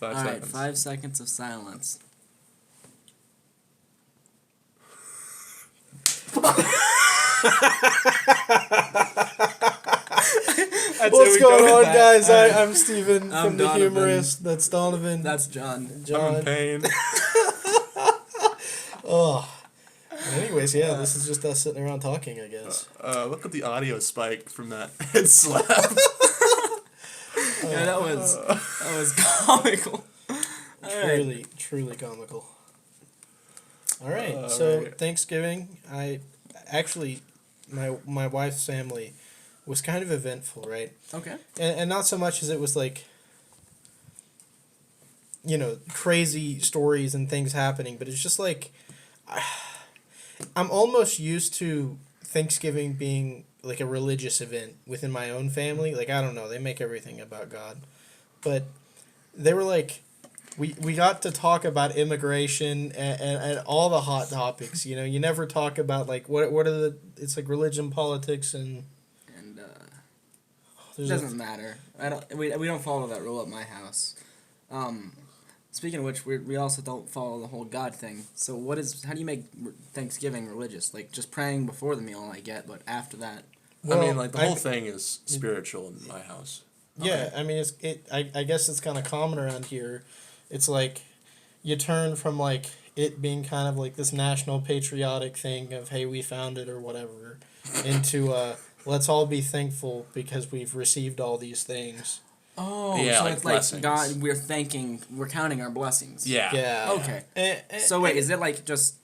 5 All seconds. right, 5 seconds of silence. What's going on, guys? I'm Steven I'm from The Donovan. Humorist. That's Donovan. That's John. I'm in pain. Oh. Anyways, yeah, this is just us sitting around talking, I guess. Look at the audio spike from that head slap. Yeah, that was comical. Truly comical. All right, so right. Thanksgiving, my wife's family was kind of eventful, right? Okay. And not so much as it was like, crazy stories and things happening, but it's just like, I'm almost used to Thanksgiving being like a religious event within my own family. Like, I don't know, they make everything about God. But they were like, we got to talk about immigration and all the hot topics. You never talk about like what are it's like religion, politics, and it doesn't matter. We don't follow that rule at my house. Speaking of which, we also don't follow the whole God thing. So how do you make Thanksgiving religious? Like just praying before the meal, I get, but after that. Well, I mean, like the whole thing is spiritual in my house. Yeah, Okay. I mean I guess it's kind of common around here. It's like you turn from like it being kind of like this national patriotic thing of hey, we found it or whatever into let's all be thankful because we've received all these things. Oh, yeah, so like it's blessings. like God, we're counting our blessings. Yeah. Yeah. Okay. So wait, is it like just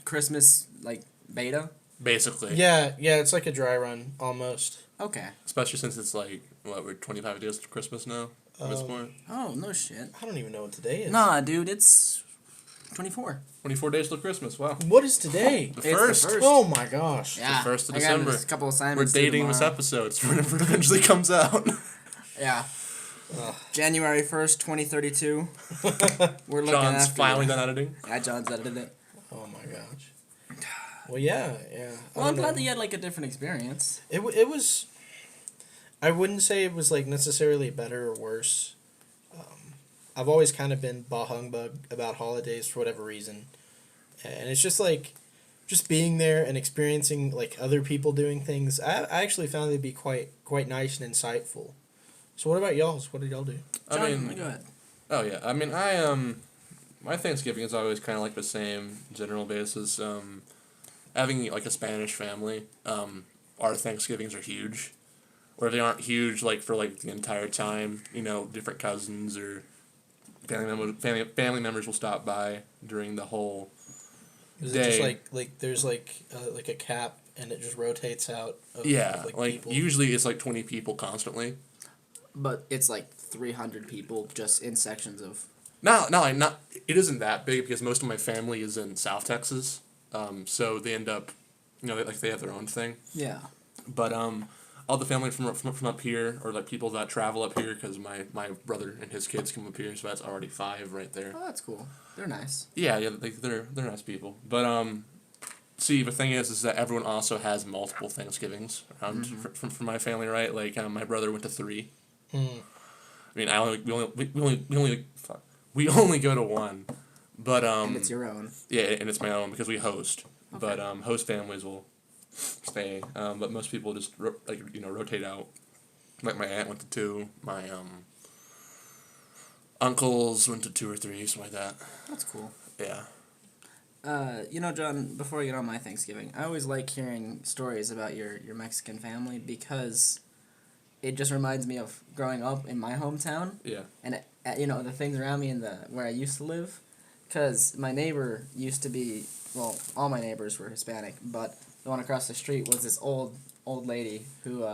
Christmas like beta? Basically. Yeah, it's like a dry run almost. Okay. Especially since it's like we're 25 days to Christmas now at this point. Oh, no shit. I don't even know what today is. Nah, dude, it's 24. 24 days till Christmas. Wow. What is today? The It's the first. first. Oh my gosh. Yeah. The 1st of I got December. a couple We're assignments. dating this episode so whenever it eventually comes out. Yeah. January 1st, 2032. We're looking John's after finally you. done editing. Yeah, John's edited it. Oh my gosh. Well, yeah. Well, I'm glad that you had like a different experience. It was. I wouldn't say it was like necessarily better or worse. I've always kind of been bah humbug about holidays for whatever reason, and it's just like, just being there and experiencing like other people doing things. I actually found it to be quite nice and insightful. So what about y'all's? What did y'all do? John, I mean, go ahead. Oh yeah, I mean my Thanksgiving is always kind of like the same general basis. Having like a Spanish family, our Thanksgivings are huge, or they aren't huge like for like the entire time. Different cousins or family members will stop by during the whole Is day. it just like there's like a cap and it just rotates out? Of, Yeah, of, like people? usually it's like 20 people constantly. But it's like 300 people just in sections of. Not it isn't that big because most of my family is in South Texas, so they end up, they have their own thing. Yeah. But all the family from up here, or like people that travel up here, because my brother and his kids come up here, so that's already 5 right there. Oh, that's cool. They're nice. Yeah, they're nice people. But see, the thing is that everyone also has multiple Thanksgivings around from my family, right? Like my brother went to 3. Mm. I mean, we only go to 1, but And it's your own. Yeah, and it's my own because we host. Okay. But host families will stay. But most people just rotate out. Like my aunt went to 2. My uncles went to 2 or 3, something like that. That's cool. Yeah. John, before I get on my Thanksgiving, I always like hearing stories about your Mexican family because it just reminds me of growing up in my hometown. Yeah. And, the things around me where I used to live. Because my neighbor used to be, well, all my neighbors were Hispanic, but the one across the street was this old lady who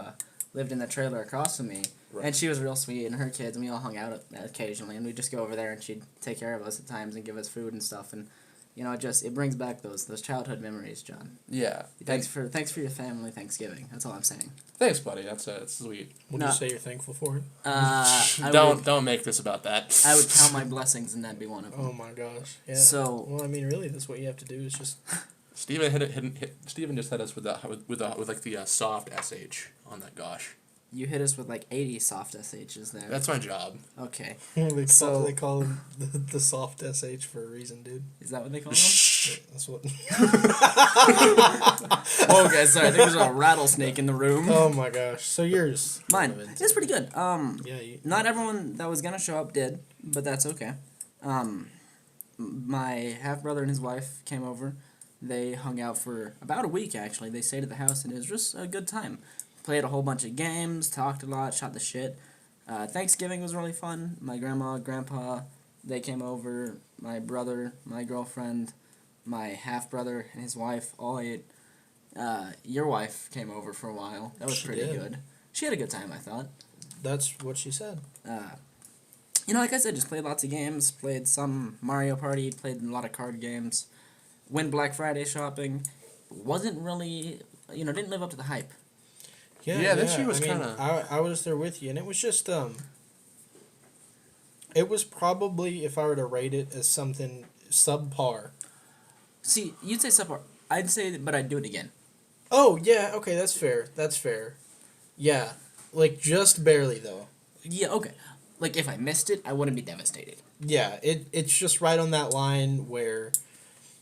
lived in the trailer across from me. Right. And she was real sweet, and her kids, and we all hung out occasionally, and we'd just go over there, and she'd take care of us at times and give us food and stuff, and it brings back those childhood memories, John. Yeah. Thanks for your family Thanksgiving. That's all I'm saying. Thanks, buddy. That's sweet. What do you say you're thankful for? Don't make this about that. I would count my blessings, and that'd be one of them. Oh my gosh! Yeah. So. Well, I mean, really, that's what you have to do. Is just. Steven Steven just hit us with like the soft sh on that gosh. You hit us with like 80 soft SHs there. That's my job. Okay. They call him the soft SH for a reason, dude. Is that what they call them? Shh. That's what. Okay, sorry. I think there's a rattlesnake in the room. Oh my gosh. So yours. Mine. Donovan. It's pretty good. Yeah. Not everyone that was gonna show up did, but that's okay. My half brother and his wife came over. They hung out for about a week actually. They stayed at the house and it was just a good time. Played a whole bunch of games, talked a lot, shot the shit. Thanksgiving was really fun. My grandma, grandpa, they came over. My brother, my girlfriend, my half brother and his wife all ate. Your wife came over for a while. That was She pretty did. good. She had a good time, I thought. That's what she said. Like I said, just played lots of games, played some Mario Party, played a lot of card games, went Black Friday shopping, wasn't really, didn't live up to the hype. Yeah, this year was I mean, kinda- I was there with you, and it was just It was probably, if I were to rate it as something subpar. See, you'd say subpar. I'd say, but I'd do it again. Oh yeah, okay, that's fair. That's fair. Yeah, like just barely though. Yeah, okay. Like, if I missed it, I wouldn't be devastated. Yeah, it's just right on that line where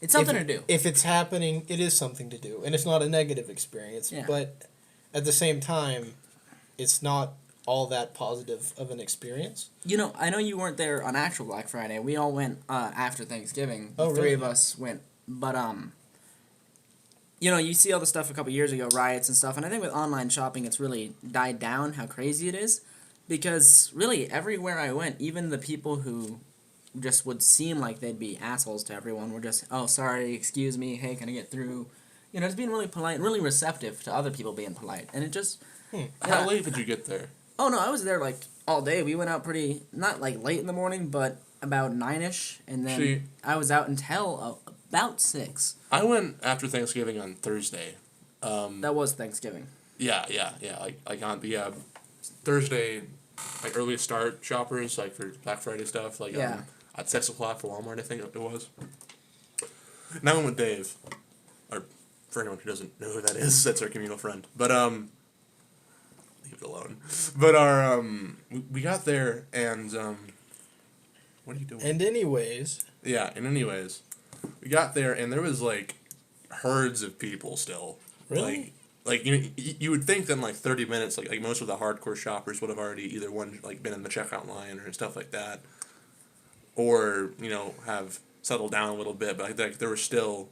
It's something to do. If it's happening, it is something to do, and it's not a negative experience. Yeah. But at the same time, it's not all that positive of an experience. I know you weren't there on actual Black Friday. We all went after Thanksgiving. Oh, The three really? of us went. But, you see all the stuff a couple years ago, riots and stuff, and I think with online shopping it's really died down how crazy it is. Because, really, everywhere I went, even the people who just would seem like they'd be assholes to everyone were just, oh, sorry, excuse me, hey, can I get through? Just being really polite, really receptive to other people being polite. And it just... How late did you get there? Oh, no, I was there, all day. We went out pretty, not, late in the morning, but about 9-ish. And then See- I was out until about 6. I went after Thanksgiving on Thursday. That was Thanksgiving. Yeah. Like on Thursday, early start shoppers, for Black Friday stuff, Yeah. at 6 o'clock for Walmart, I think it was. And I went with Dave, or for anyone who doesn't know who that is, that's our communal friend. But, leave it alone. But we got there, and, what are you doing? And anyways, We got there, and there was, herds of people still. Really? You would think that in 30 minutes, like most of the hardcore shoppers would have already either been in the checkout line or stuff like that, or have settled down a little bit. But there were still,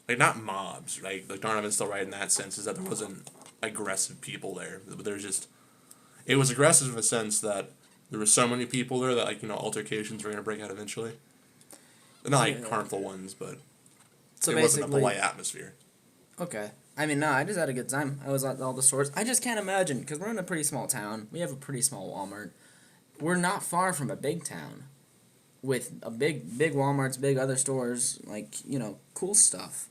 not mobs, right? Like Donovan's still right in that sense, is that there wasn't aggressive people there. But there's just, it was aggressive in the sense that there were so many people there that altercations were gonna break out eventually. Not harmful ones, but So it wasn't a basically... polite atmosphere. Okay. I mean, no, I just had a good time. I was at all the stores. I just can't imagine, because we're in a pretty small town. We have a pretty small Walmart. We're not far from a big town with a big Walmarts, big other stores, cool stuff.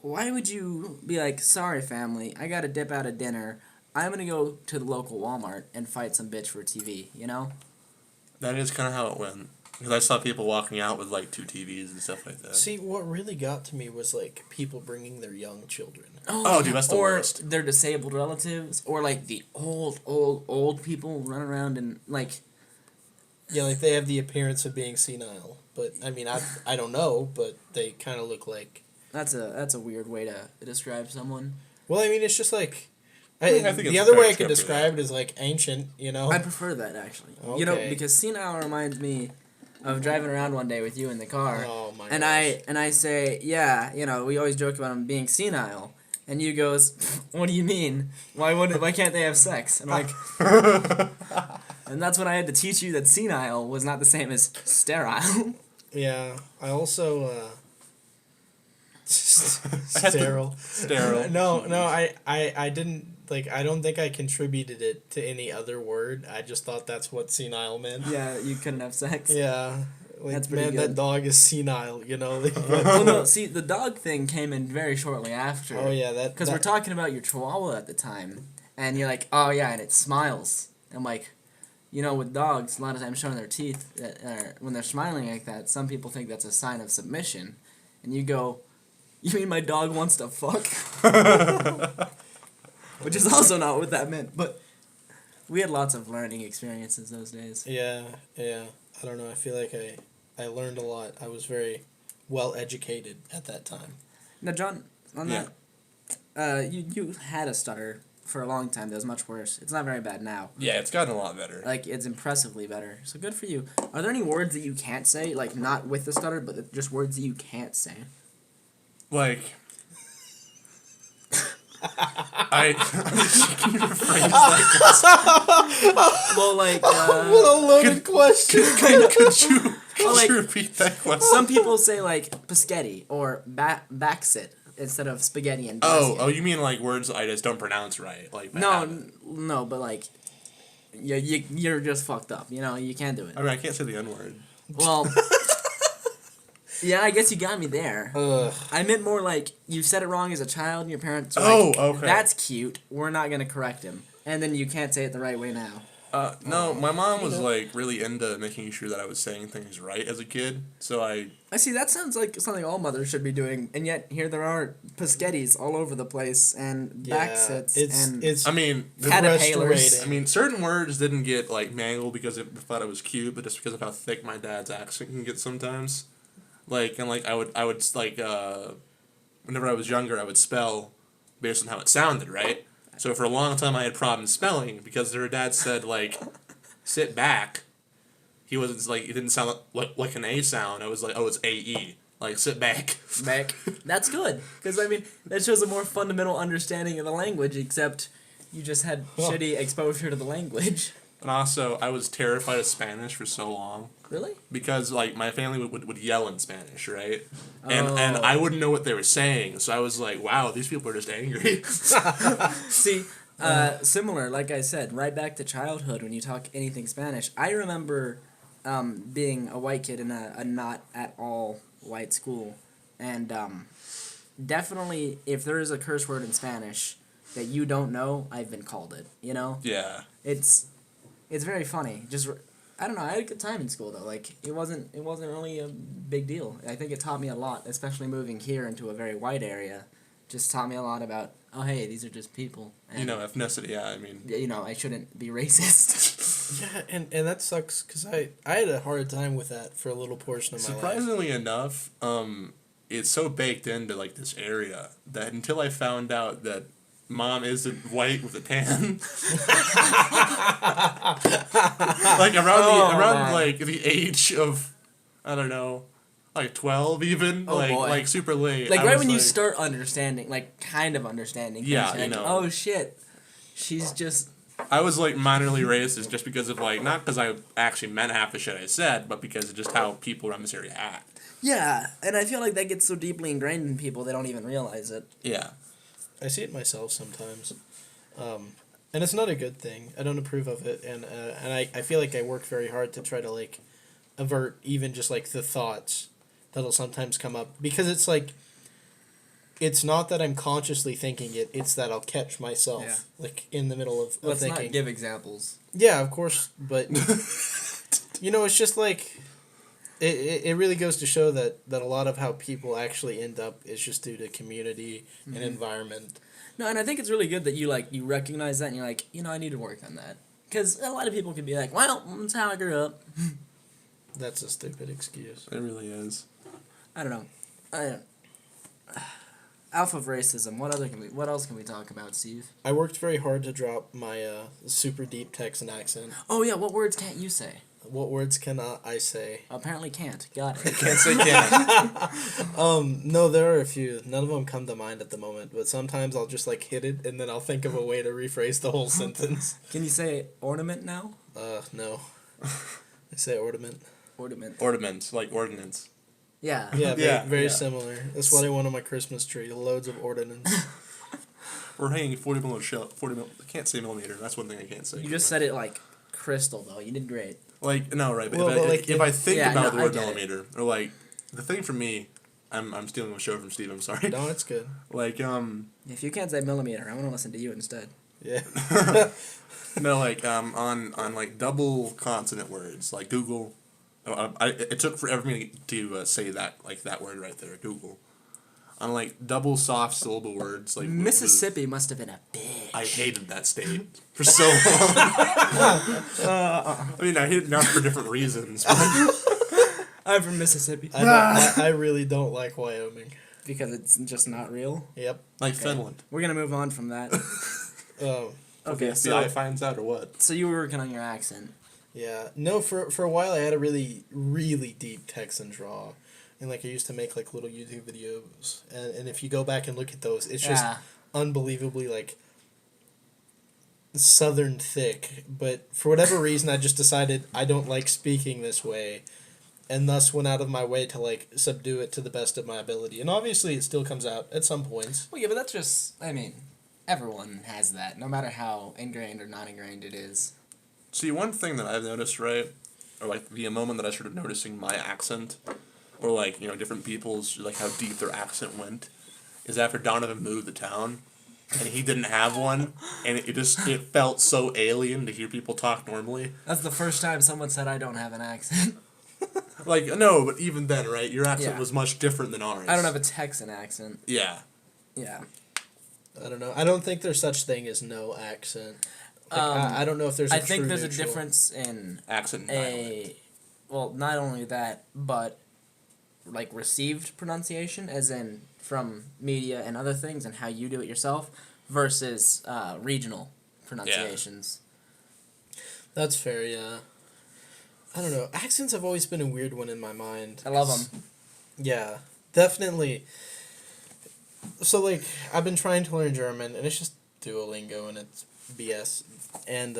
Why would you be like, sorry, family, I got to dip out of dinner. I'm going to go to the local Walmart and fight some bitch for a TV, That is kind of how it went. Because I saw people walking out with 2 TVs and stuff like that. see, what really got to me was people bringing their young children. Oh, dude, that's the or worst. their disabled relatives, or the old people run around and Yeah, they have the appearance of being senile, but I mean, I don't know, but they kind of look like. That's a weird way to describe someone. Well, I mean, it's just I think the it's other fair way I to could go for describe it is ancient, I prefer that actually. Okay. Because senile reminds me of driving around one day with you in the car. Oh my and gosh. I say, yeah, we always joke about him being senile. And you goes, what do you mean? Why can't they have sex? And I'm like, and that's when I had to teach you that senile was not the same as sterile. Yeah, I also sterile. Sterile. No, I didn't I don't think I contributed it to any other word. I just thought that's what senile meant. Yeah, you couldn't have sex. Yeah. That's pretty man, good. that dog is senile, Well, no, see, the dog thing came in very shortly after. Oh yeah, Because we're talking about your chihuahua at the time, and you're like, oh yeah, and it smiles. I'm like, with dogs, a lot of times showing their teeth, when they're smiling like that, some people think that's a sign of submission. And you go, you mean my dog wants to fuck? Which is also not what that meant. But We had lots of learning experiences those days. Yeah, yeah. I don't know. I feel like I learned a lot. I was very well educated at that time. Now, John, on Yeah. that, you had a stutter for a long time that was much worse. It's not very bad now. Yeah, it's gotten a lot better. Like, it's impressively better. So good for you. Are there any words that you can't say? Like, not with the stutter, but just words that you can't say? Like, can you rephrase that? Well, like, What a loaded question. Could you repeat that question? some people say, like, paschetti or backsit instead of spaghetti and basket. Oh, you mean like words I just don't pronounce right? Like No, but, like, you're just fucked up. You know, you can't do it. I mean, I can't say the N word. Well, yeah, I guess you got me there. Ugh. I meant more like you said it wrong as a child and your parents were Oh, like, okay. that's cute, we're not going to correct him. And then you can't say it the right way now. No, my mom was like really into making sure that I was saying things right as a kid. So I See, that sounds like something all mothers should be doing, and yet here there are paschettis all over the place, and backsits, and... It's I mean, Caterpillars. I mean, certain words didn't get like mangled because I thought it was cute, but just because of how thick my dad's accent can get sometimes. Like, and like I would like whenever I was younger, I would spell based on how it sounded, right? So for a long time, I had problems spelling because their dad said like, "sit back." He wasn't like it didn't sound like an A sound. I was like, "Oh, it's A-E." Like sit back. Back. That's good, because I mean that shows a more fundamental understanding of the language. Except you just had shitty exposure to the language. And also, I was terrified of Spanish for so long. Really? Because like my family would yell in Spanish, right? Oh. And I wouldn't know what they were saying, so I was like, "Wow, these people are just angry." See, similar, like I said, right back to childhood when you talk anything Spanish. I remember being a white kid in a not at all white school, and definitely if there is a curse word in Spanish that you don't know, I've been called it. You know, Yeah. it's very funny. I don't know. I had a good time in school though. Like it wasn't really a big deal. I think it taught me a lot, especially moving here into a very white area. Just taught me a lot about hey, these are just people. And, You know, ethnicity. Yeah, I mean. I shouldn't be racist. Yeah, and that sucks because I had a hard time with that for a little portion of my life. Surprisingly enough, it's so baked into like this area that until I found out that mom isn't white with a tan, like around like the age of, I don't know, like 12 even, Oh, boy. like super late. Like I right was when you start understanding, like kind of understanding. things, Yeah, you're you like, know. oh shit, she's just. I was like minorly racist just because of like not because I actually meant half the shit I said, but because of just how people around this area act. Yeah, and I feel like that gets so deeply ingrained in people they don't even realize it. Yeah. I see it myself sometimes, and it's not a good thing. I don't approve of it, and I feel like I work very hard to try to like avert even just like the thoughts that'll sometimes come up because it's like it's not that I'm consciously thinking it; it's that I'll catch myself like in the middle of Let's thinking. not give examples. Yeah, of course, but you know, it's just like it really goes to show that a lot of how people actually end up is just due to community and environment. No, and I think it's really good that you recognize that and you're like, I need to work on that. Because a lot of people can be like, well, that's how I grew up. That's a stupid excuse. It really is. I don't know. Alpha of racism. What else can we talk about, Steve? I worked very hard to drop my super deep Texan accent. Oh yeah, what words can't you say? What words cannot I say? Apparently can't. Got it. Can't say can. No, there are a few. None of them come to mind at the moment, but sometimes I'll just like hit it and then I'll think of a way to rephrase the whole sentence. Can you say ornament now? No. I say ornament. Ornament. Ornaments, like ordnance. Yeah. Yeah, Yeah, very yeah. similar. That's what I want on my Christmas tree. Loads of ordnance. We're hanging 40 millimeter shell. 40 mil. I can't say millimeter. That's one thing I can't say. You just said it like crystal though. You did great. Like no, right? But Well, but, like, if I think Yeah, about no, the I word get it. millimeter, or like the thing for me, I'm stealing a show from Steve. I'm sorry. No, it's good. Like If you can't say millimeter, I want to listen to you instead. Yeah. no, like on like double consonant words like Google. It took forever for me to say that word right there, Google. on like double soft syllable words. Like Mississippi must have been a bitch. I hated that state for so long. I mean, I hate it now for different reasons. But I'm from Mississippi. I really don't like Wyoming. Because it's just not real. Yep. like Finland. We're gonna move on from that. Oh. Okay, The so FBI finds out or what? so you were working on your accent. Yeah. No, for a while I had a really, really deep Texan draw. And like I used to make like little YouTube videos. And if you go back and look at those, it's just unbelievably like southern thick. But for whatever reason I just decided I don't like speaking this way. And thus went out of my way to like subdue it to the best of my ability. And obviously it still comes out at some points. Well, yeah, but that's just, I mean, everyone has that, no matter how ingrained or not ingrained it is. See, one thing that I've noticed, right, or like the moment that I started noticing my accent, or like, you know, different people's, like how deep their accent went, is after Donovan moved to town, and he didn't have one, and it felt so alien to hear people talk normally. That's the first time someone said I don't have an accent. Like, no, but even then, right, your accent Yeah. was much different than ours. I don't have a Texan accent. Yeah. Yeah. I don't know. I don't think there's such thing as no accent. Like, I don't know if there's a I think true there's neutral. a difference in Accent and dialect. well, not only that, but like received pronunciation, as in from media and other things, and how you do it yourself, versus regional pronunciations. That's fair, yeah. I don't know. Accents have always been a weird one in my mind. I love them. Yeah, definitely. So, like, I've been trying to learn German, and it's just Duolingo, and it's BS. And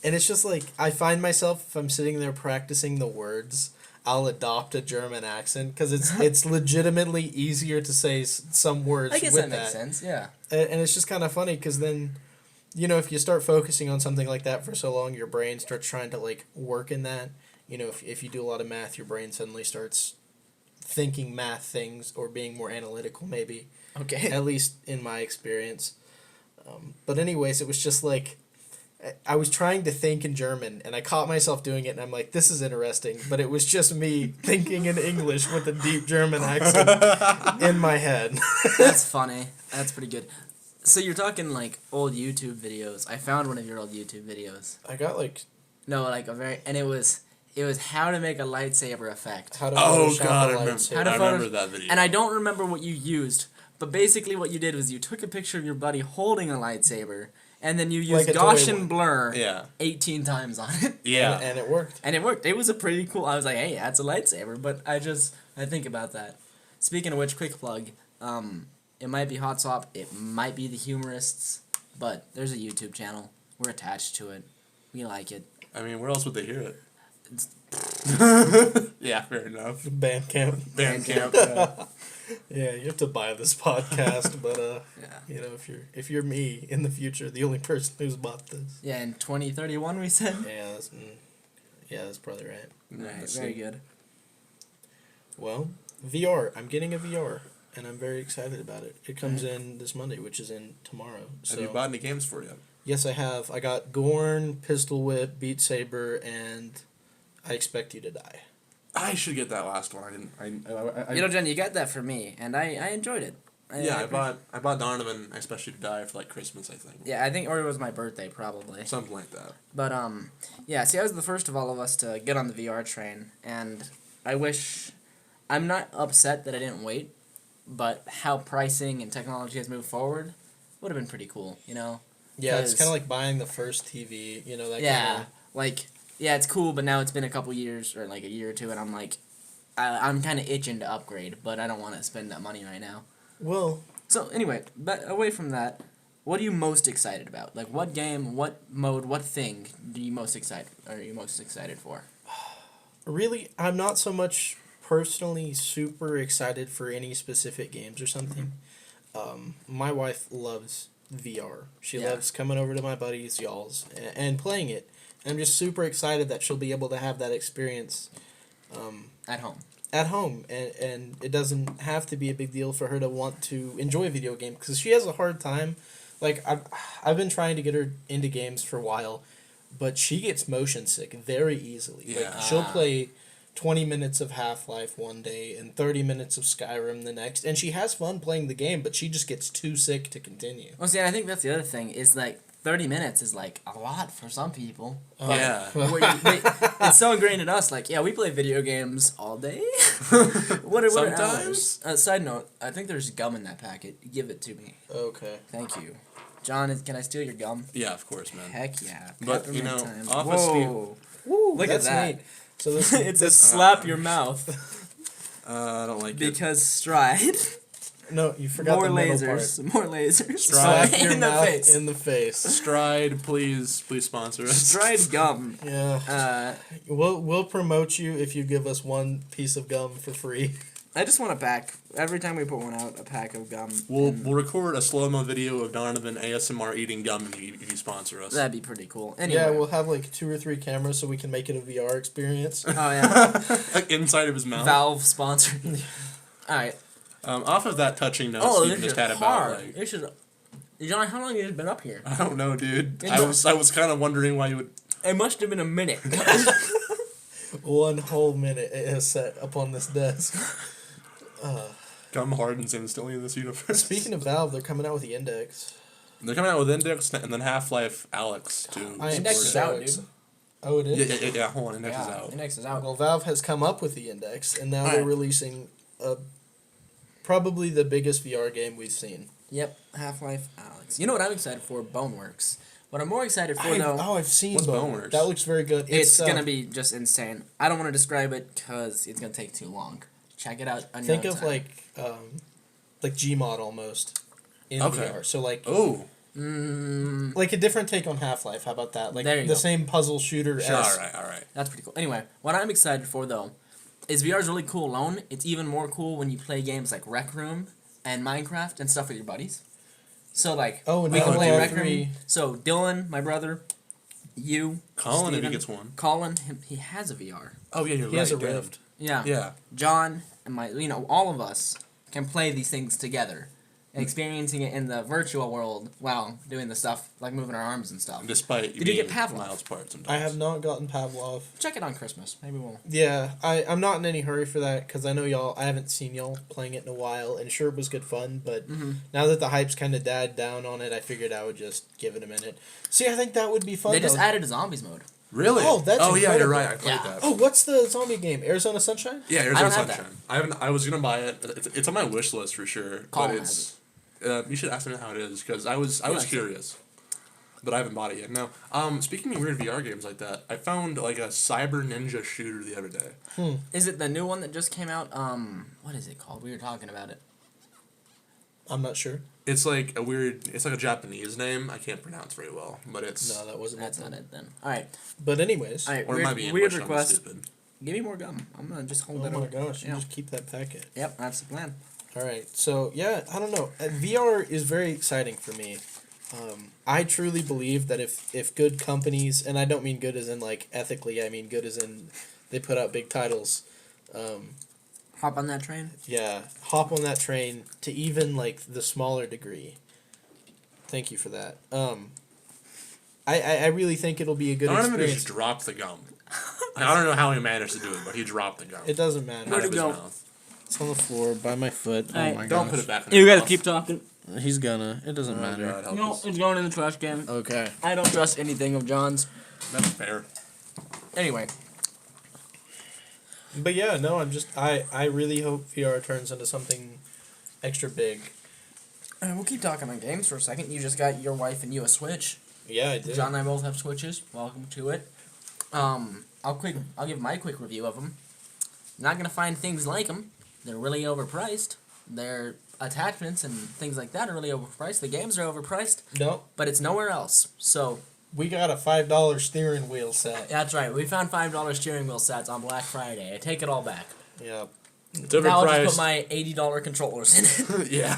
it's just, like, I find myself, if I'm sitting there practicing the words, I'll adopt a German accent, because it's legitimately easier to say some words I guess with that makes sense, yeah. And it's just kind of funny, because then, you know, if you start focusing on something like that for so long, your brain starts trying to, like, work in that. You know, if you do a lot of math, your brain suddenly starts thinking math things or being more analytical, maybe. Okay. At least in my experience. But anyways, it was just like, I was trying to think in German, and I caught myself doing it, and I'm like, this is interesting. But it was just me thinking in English with a deep German accent in my head. That's funny. That's pretty good. So you're talking like old YouTube videos. I found one of your old YouTube videos. I got like... No, like and it was how to make a lightsaber effect. How to Oh, Photoshop God, a I remember, lightsaber. How to I remember that video. And I don't remember what you used, but basically what you did was you took a picture of your buddy holding a lightsaber, and then you used Like a toy Gaussian one. blur Yeah. 18 times on it. Yeah. And it worked. And it worked. It was a pretty cool... I was like, hey, that's a lightsaber, but I think about that. Speaking of which, quick plug, it might be Hot Swap, it might be The Humorists, but there's a YouTube channel. We're attached to it. We like it. I mean, where else would they hear it? Yeah, fair enough. Bandcamp. Bandcamp. Yeah, you have to buy this podcast, but Yeah. you know, if you're me in the future, the only person who's bought this. Yeah, in 2031 we said? Yeah, that's probably right. Right, very good. Well, VR. I'm getting a VR, and I'm very excited about it. It comes in this Monday, which is in tomorrow. So Have you bought any games for you? yes, I have. I got Gorn, Pistol Whip, Beat Saber, and I Expect You to Die. I should get that last one. I didn't. I You know, Jen, you got that for me, and I enjoyed it. I bought Donovan Especially to Die for like Christmas, I think. Yeah, I think, or it was my birthday, probably. Something like that. But, yeah, see, I was the first of all of us to get on the VR train, and I wish... I'm not upset that I didn't wait, but how pricing and technology has moved forward would have been pretty cool, you know? Yeah, it's 'Cause- kind of like buying the first TV, you know, that Yeah, kind of... like, yeah, it's cool, but now it's been a couple years, or like a year or two, and I'm like, I'm kind of itching to upgrade, but I don't want to spend that money right now. Well... So, anyway, but away from that, what are you most excited about? Like, what game, what mode, what thing are you most excited for? Really, I'm not so much personally super excited for any specific games or something. My wife loves VR. She Yeah. loves coming over to my buddies, y'all's, and playing it. And I'm just super excited that she'll be able to have that experience At home. at home. And it doesn't have to be a big deal for her to want to enjoy video games, because she has a hard time. Like, I've been trying to get her into games for a while, but she gets motion sick very easily. Yeah. Like, she'll play 20 minutes of Half-Life one day and 30 minutes of Skyrim the next, and she has fun playing the game, but she just gets too sick to continue. Well, see, I think that's the other thing is like 30 minutes is like a lot for some people. Yeah. It's so ingrained in us. Like, yeah, we play video games all day. What are Sometimes. hours? Side note, I think there's gum in that packet. Give it to me. Okay. Thank you. John, can I steal your gum? Yeah, of course, man. Heck yeah. But, you know, Peppermint time. Office Whoa. Look at That's that. neat. So this It's a slap your mouth. I don't like it. Because stride. no, you forgot More the middle lasers. More lasers. Stride. part. Slap your in the mouth face. in the face. Stride, please sponsor us. Stride gum. Yeah. We'll promote you if you give us one piece of gum for free. I just want a pack. Every time we put one out, a pack of gum. We'll and record a slow-mo video of Donovan ASMR eating gum if you sponsor us. That'd be pretty cool. Anyway. Yeah, we'll have like 2 or 3 cameras so we can make it a VR experience. Oh, yeah. Like inside of his mouth. Valve sponsored. Alright. Off of that touching note, Oh, Steven this just is had about hard. like This is... John, how long have you been up here? I don't know, dude. In I the- was kind of wondering why you would. It must have been a minute. 1 whole minute it has set upon this desk. Gum hardens instantly in this universe. Speaking of Valve, they're coming out with the Index. They're coming out with Index and then Half-Life Alex too. I am Index is out, excited. dude. Oh, it is? Yeah. Hold on, Index is out. Index is out. Well, Valve has come up with the Index, and now they're Alright. releasing probably the biggest VR game we've seen. Yep. Half-Life Alex. You know what I'm excited for? Boneworks. What I'm more excited for, though... I've seen What's Boneworks. Boneworks? That looks very good. It's gonna be just insane. I don't want to describe it because it's gonna take too long. Check it out on your Think own of time. like Gmod almost in Okay. VR. So like Mm, a different take on Half-Life. How about that? Like There you the go. same puzzle shooter Sure, as all right. that's pretty cool. Anyway, what I'm excited for though is VR is really cool alone. It's even more cool when you play games like Rec Room and Minecraft and stuff with your buddies. So like Oh, and we can now play all Rec three- Room. So Dylan, my brother, you, Colin, if he Steven, gets one. Colin, he has a VR. Oh yeah, you're He right. has a damn. Rift. Yeah. Yeah. John and all of us can play these things together, experiencing it in the virtual world while doing the stuff like moving our arms and stuff. Despite Did you get being Pavlov? miles apart sometimes. I have not gotten Pavlov. Check it on Christmas. Maybe we'll. Yeah, I'm not in any hurry for that because I know I haven't seen y'all playing it in a while, and sure, it was good fun, but now that the hype's kind of died down on it, I figured I would just give it a minute. See, I think that would be fun. They just though. added a zombies mode. Really? Oh, that's Oh yeah, you're incredible. right. I played Yeah. that. Oh, what's the zombie game? Arizona Sunshine? Yeah, I Arizona don't have that. Sunshine. I haven't. I was gonna buy it. It's on my wish list for sure. Colin but it's. You should ask me how it is because I was likes it. curious, but I haven't bought it yet. Now, speaking of weird VR games like that, I found like a Cyber Ninja shooter the other day. Is it the new one that just came out? What is it called? We were talking about it. I'm not sure. It's like a weird. It's like a Japanese name. I can't pronounce very well, but it's. No, that wasn't That's it. not it then. All right. But anyways, All right. Or it might be Weird English. I'm request. stupid. Give me more gum. I'm gonna just hold oh it my over. gosh, you Yeah. just keep that packet. Yep, that's the plan. All right, so yeah, I don't know. VR is very exciting for me. I truly believe that if good companies, and I don't mean good as in like ethically, I mean good as in they put out big titles. Hop on that train. Yeah, hop on that train to even like the smaller degree. Thank you for that. I really think it'll be a good Donovan experience. just dropped the gum. I don't know how he managed to do it, but he dropped the gum. It doesn't matter. out Where'd of it his go? mouth. It's on the floor by my foot. Alright. Oh my Don't gosh. put it back. In You his guys mouth. keep talking. He's gonna. It doesn't Oh, matter. God, help No, us. it's going in the trash can. Okay. I don't trust anything of John's. That's fair. Anyway, But yeah, no, I really hope VR turns into something extra big. we'll keep talking on games for a second. You just got your wife and you a Switch. Yeah, I did. John and I both have Switches. Welcome to it. I'll give my quick review of them. Not gonna find things like them. They're really overpriced. Their attachments and things like that are really overpriced. The games are overpriced, No, but it's nowhere else. So we got a $5 steering wheel set. that's right. We found $5 steering wheel sets on Black Friday. I take it all back. Yeah. It's Now I'll just put overpriced. my $80 controllers in it. Yeah.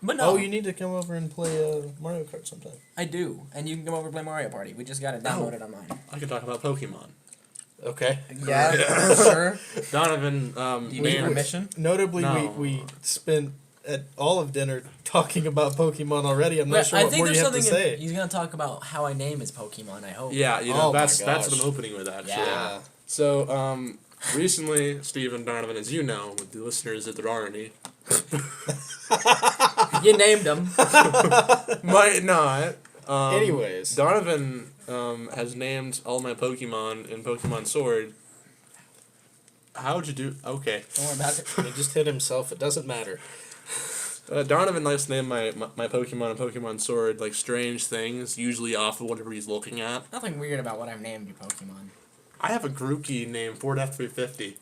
But no, Oh, you need to come over and play Mario Kart sometime. I do, and you can come over and play Mario Party. We just got it downloaded on mine. I can talk about Pokemon. Okay. Yeah, sure. Donovan, Do you need man, permission? Notably, No. we spent all of dinner talking about Pokemon already. I'm not But sure I what think more you there's have to something. say. He's gonna talk about how I name his Pokemon. I hope. Yeah, you know Oh my that's what gosh. I'm opening with actually. Yeah. So Recently, Steve and Donovan, as you know, with the listeners if there are any, You named them. might not. Anyways. Donovan has named all my Pokemon in Pokemon Sword. How'd you do? Okay. Don't worry about it. He just hit himself. It doesn't matter. Donovan likes to name my Pokemon in Pokemon Sword like strange things, usually off of whatever he's looking at. Nothing weird about what I've named you Pokemon. I have a Grookey named Ford F350.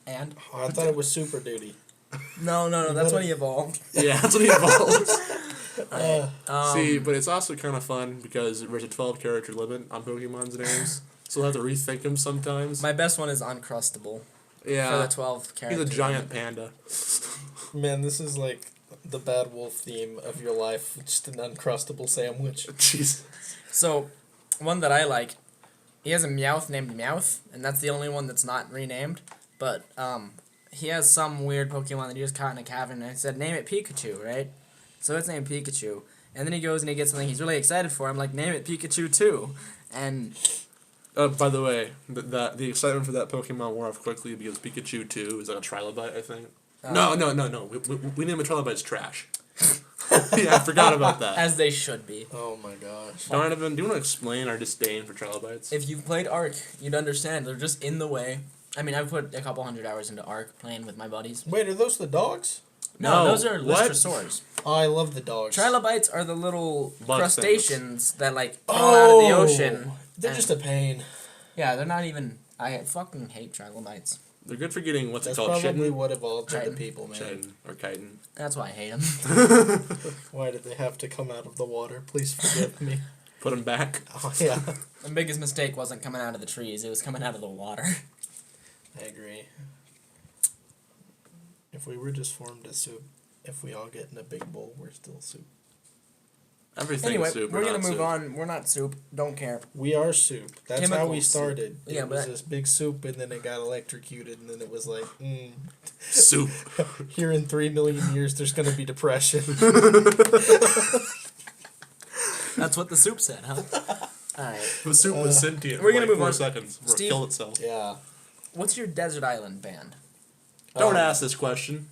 And? Oh, I thought it was Super Duty. No, that's when he evolved. Yeah, that's what he evolves. Uh, See, but it's also kind of fun because there's a 12-character limit on Pokemon's names, so we'll have to rethink them sometimes. My best one is Uncrustable. Yeah. For the 12 characters. He's a giant panda. man, this is like the Bad Wolf theme of your life. Just an Uncrustable sandwich. Jeez. So, one that I like, he has a Meowth named Meowth, and that's the only one that's not renamed. But he has some weird Pokemon that he just caught in a cavern, and I said, name it Pikachu, right? So it's named Pikachu. And then he goes and he gets something he's really excited for. I'm like, name it Pikachu too. And By the way, the excitement for that Pokemon wore off quickly because Pikachu 2 is like a Trilobite, I think. No. We name a Trilobite's trash. Yeah, I forgot about that. as they should be. Oh my gosh. Donovan, do you want to explain our disdain for Trilobites? If you've played Ark, you'd understand. They're just in the way. I mean, I've put a couple hundred hours into Ark playing with my buddies. Wait, are those the dogs? No, those are what? Lystrosaurs. Oh, I love the dogs. Trilobites are the little Bug crustaceans that, like, come out of the ocean. They're and- just a pain. Yeah, they're not even... I fucking hate trilobites. They're good for getting what's That's it called? probably Chitin? what evolved into Chitin. people, man. Chitin or chitin. That's why I hate them. Why did they have to come out of the water? Please forgive me. Put them back. Oh, yeah. The biggest mistake wasn't coming out of the trees. It was coming out of the water. I agree. If we were just formed as soup, if we all get in a big bowl, we're still soup. Everything Anyway, is soup. we're gonna not move soup. on. We're not soup. Don't care. We are soup. That's how Chemical we soup. started. Yeah, It was but- this big soup, and then it got electrocuted, and then it was like, Soup. here in 3 million years, there's going to be depression. That's what the soup said, huh? Alright. The soup was sentient. we're gonna for move 4 on. seconds before Steve- it killed itself. Yeah. What's your desert island band? Don't ask this question.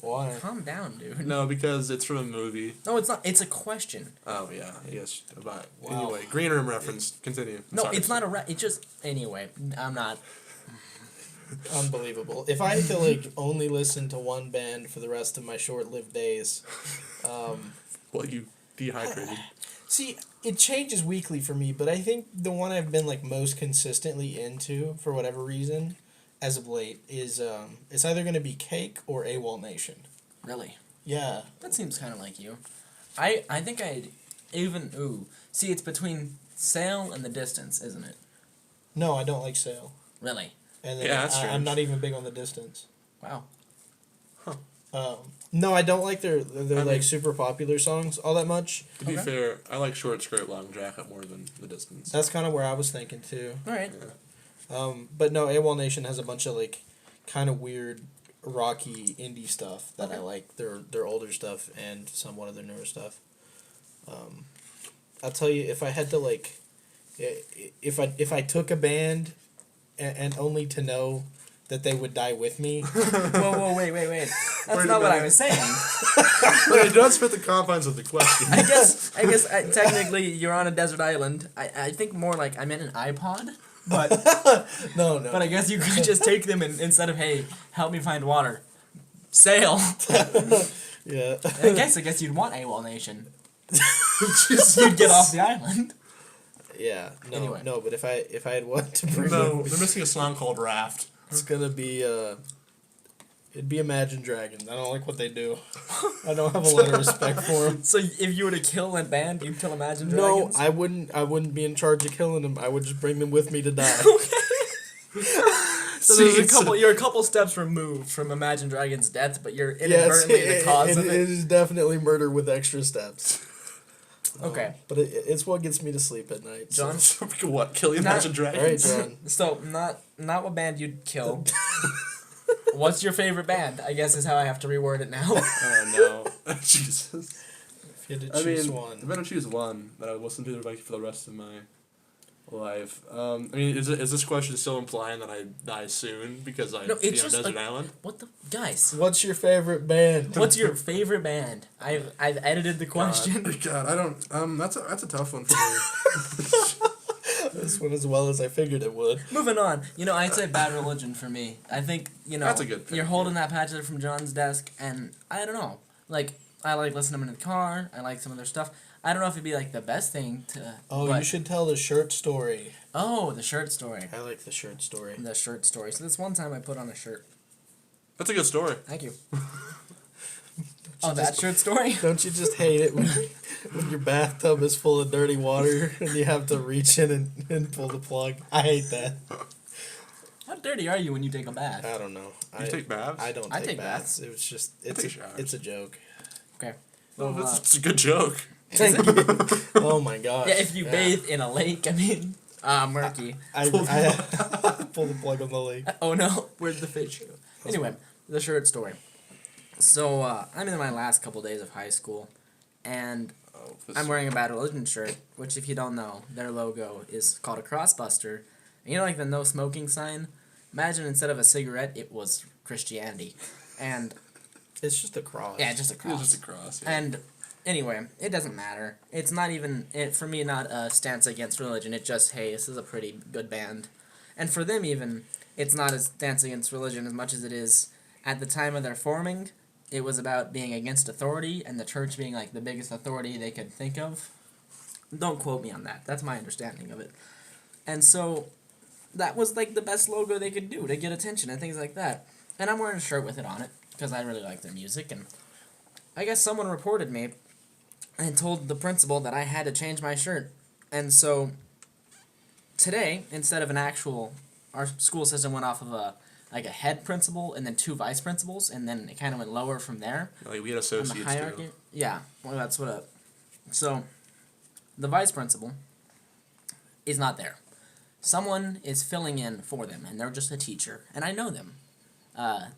Why? Calm down, dude. No, because it's from a movie. No, it's not. It's a question. Oh yeah, yes. But Wow. anyway, Green Room reference. Continue. No, Sorry. it's not a it just... Anyway, I'm not... Unbelievable. If I had to, like, only listen to one band for the rest of my short-lived days, Well, you dehydrated. see, it changes weekly for me, but I think the one I've been, like, most consistently into, for whatever reason, as of late, is, it's either going to be Cake or AWOL Nation. Really? Yeah. That seems kind of like you. I think I'd even... Ooh. See, it's between Sail and The Distance, isn't it? No, I don't like Sail. Really? And then Yeah, that's I'm strange. not even big on The Distance. Wow. No, I don't like their I like mean- super popular songs all that much. To be Okay. fair, I like Short Skirt, Long Jacket more than The Distance. That's kind of where I was thinking too. Alright. But no, AWOL Nation has a bunch of like kind of weird rocky indie stuff that I like. Their older stuff and somewhat of their newer stuff. I'll tell you, if I had to like, if I took a band, and only to know that they would die with me. Whoa, wait. That's Wait a not what I minute. was saying. But it does fit the confines of the question. I guess technically you're on a desert island. I think more like I'm in an iPod, but No. but I guess you could just take them and instead of hey, help me find water, sail. Yeah. I guess you'd want AWOL Nation. Just- You'd get off the island. Yeah. No. Anyway. No. But if I had one to bring, No, they're missing a song called Raft. it's gonna be it'd be Imagine Dragons. I don't like what they do. I don't have a lot of respect for them. So if you were to kill a band, you'd kill Imagine No, Dragons? I wouldn't be in charge of killing them. I would just bring them with me to die. So you're a couple steps removed from Imagine Dragons' death, but you're Yes, inadvertently the cause of it it. is definitely murder with extra steps. Okay. But it's what gets me to sleep at night. so- John? What? Kill the Imagine All right, Dragons? John. So not what band you'd kill. What's your favorite band? I guess is how I have to reword it now. Oh no. Jesus. If you had to I choose mean, one. I better choose one that I would listen to like for the rest of my life. I mean, is this question still implying that I die soon because I No, it's on just desert like, island? what the guys? What's your favorite band? What's your favorite band? I've edited the question. God, I don't. That's a tough one for me. This one as well as I figured it would. Moving on. I'd say Bad Religion for me. I think That's a good pick, you're holding that patch from John's desk, and I don't know. Like I like listening to them in the car. I like some of their stuff. I don't know if it'd be like the best thing to. Oh, but, you should tell the shirt story. Oh, the shirt story. I like the shirt story. The shirt story. So this one time I put on a shirt. That's a good story. Thank you. Oh, that shirt story? Don't you just hate it when your bathtub is full of dirty water and you have to reach in and pull the plug? I hate that. How dirty are you when you take a bath? I don't know. You take baths? I don't I take take baths. It was just take showers. it's a joke. Okay. Well, Well, it's a good joke. Thank you. Oh my gosh. yeah, if you bathe in a lake, I mean, murky. I pull the plug on the lake. Oh no, where'd the fish go? Anyway, the shirt story. So, I'm in my last couple days of high school, and I'm wearing a Bad Religion shirt, which if you don't know, their logo is called a crossbuster. And like the no smoking sign? Imagine instead of a cigarette, it was Christianity. And, It's just a cross. yeah, just a cross. It's just a cross. Yeah. And anyway, it doesn't matter. It's not even, for me, not a stance against religion. It's just, hey, this is a pretty good band. And for them even, it's not a stance against religion as much as it is at the time of their forming. It was about being against authority and the church being like the biggest authority they could think of. Don't quote me on that. That's my understanding of it. And so that was like the best logo they could do to get attention and things like that. And I'm wearing a shirt with it on it because I really like their music. And I guess someone reported me and told the principal that I had to change my shirt. And so today, instead of our school system went off of a head principal and then 2 vice principals, and then it kind of went lower from there. Like we had On associates the hierarchy. too. Yeah, well, that's what. So, the vice principal is not there. Someone is filling in for them, and they're just a teacher, and I know them. I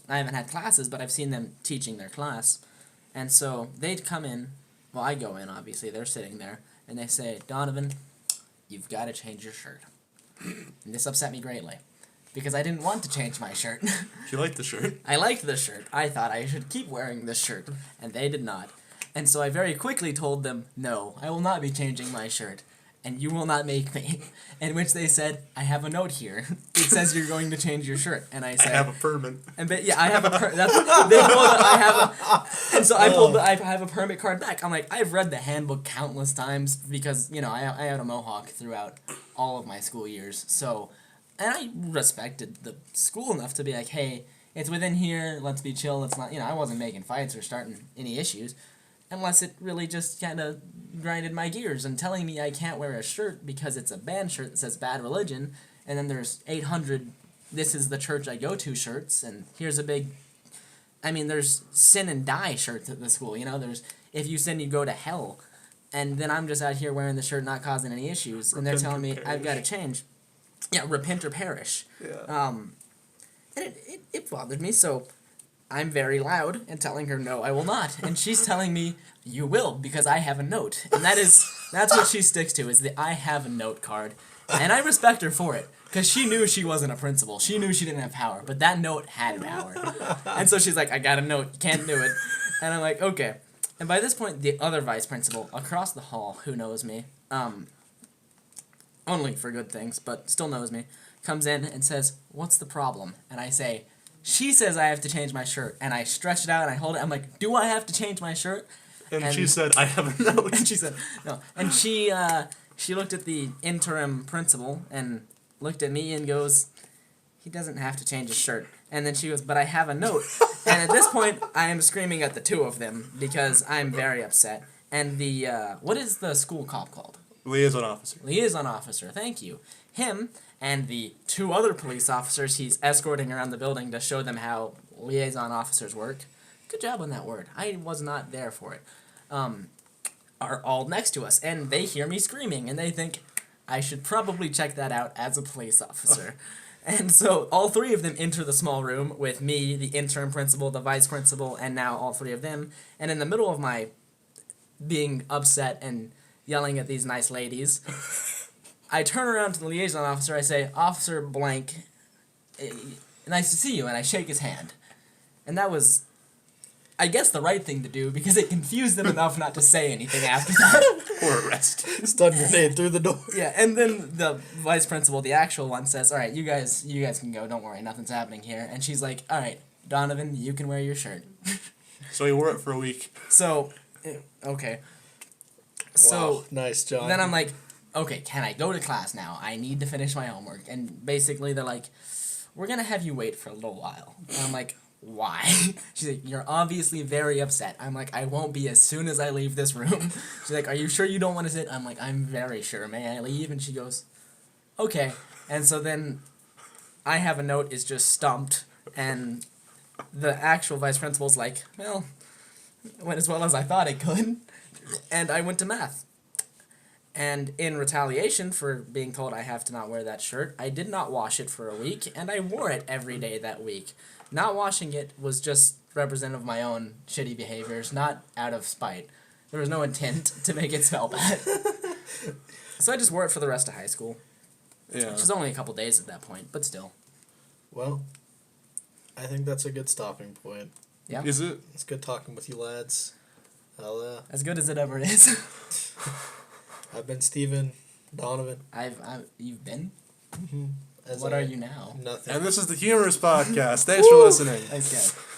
haven't had classes, but I've seen them teaching their class, and so they'd come in. Well, I go in, obviously. They're sitting there, and they say, "Donovan, you've got to change your shirt." And this upset me greatly, because I didn't want to change my shirt. You like the shirt? I liked the shirt. I thought I should keep wearing this shirt, and they did not. And so I very quickly told them, "No, I will not be changing my shirt, and you will not make me." In which they said, "I have a note here. It says you're going to change your shirt." And I said, I have a permit. yeah, I have a permit. They pulled it, I have a, and so I pulled I have a permit card back. I'm like, I've read the handbook countless times because I had a mohawk throughout all of my school years. So, and I respected the school enough to be like, hey, it's within here. Let's be chill. Let's not, I wasn't making fights or starting any issues, unless it really just kind of grinded my gears and telling me I can't wear a shirt because it's a band shirt that says Bad Religion, and then there's 800 "This is the church I go to" shirts, and here's a big, there's sin and die shirts at the school, there's "If you sin you go to hell," and then I'm just out here wearing the shirt not causing any issues, and they're telling me I've got to change. Yeah, repent or perish. Yeah. And it bothered me, so I'm very loud and telling her, "No, I will not." And she's telling me, "You will, because I have a note." And that's what she sticks to, is the "I have a note" card. And I respect her for it, because she knew she wasn't a principal. She knew she didn't have power, but that note had power. And so she's like, "I got a note, can't do it." And I'm like, okay. And by this point, the other vice principal across the hall, who knows me, only for good things, but still knows me, comes in and says, "What's the problem?" And I say, "She says I have to change my shirt." And I stretch it out and I hold it. I'm like, "Do I have to change my shirt?" And she said, "I have a note." And she said, "No." And she looked at the interim principal and looked at me and goes, "He doesn't have to change his shirt." And then she goes, "But I have a note." And at this point, I am screaming at the 2 of them because I'm very upset. And the, what is the school cop called? Liaison officer. Liaison officer, thank you. Him and the 2 other police officers he's escorting around the building to show them how liaison officers work. Good job on that word. I was not there for it. Are all next to us, and they hear me screaming, and they think I should probably check that out as a police officer. And so all 3 of them enter the small room with me, the interim principal, the vice principal, and now all 3 of them. And in the middle of my being upset and yelling at these nice ladies, I turn around to the liaison officer. I say, Officer blank, nice to see you, and I shake his hand. And that was, I guess, the right thing to do because it confused them enough not to say anything after that. Or arrest. Stun grenade through the door. Yeah, and then the vice principal, the actual one, says, "All right, you guys can go. Don't worry, nothing's happening here." And she's like, "All right, Donovan, you can wear your shirt." So he wore it for a week. So, okay. So Wow, nice job. then I'm like, okay, can I go to class now? I need to finish my homework. And basically they're like, we're going to have you wait for a little while. And I'm like, why? She's like, you're obviously very upset. I'm like, I won't be as soon as I leave this room. She's like, are you sure you don't want to sit? I'm like, I'm very sure. May I leave? And she goes, okay. And so then I have a note is just stumped. And the actual vice principal's like, well, it went as well as I thought it could. And I went to math. And in retaliation for being told I have to not wear that shirt, I did not wash it for a week, and I wore it every day that week. Not washing it was just representative of my own shitty behaviors, not out of spite. There was no intent to make it smell bad. So I just wore it for the rest of high school. Yeah. Which was only a couple days at that point, but still. Well, I think that's a good stopping point. Yeah. Is it? It's good talking with you lads. As good as it ever is. I've been Steven, Donovan. You've been? As What are you now? Nothing. And this is the Humorous Podcast. Thanks for listening. Thanks, guys.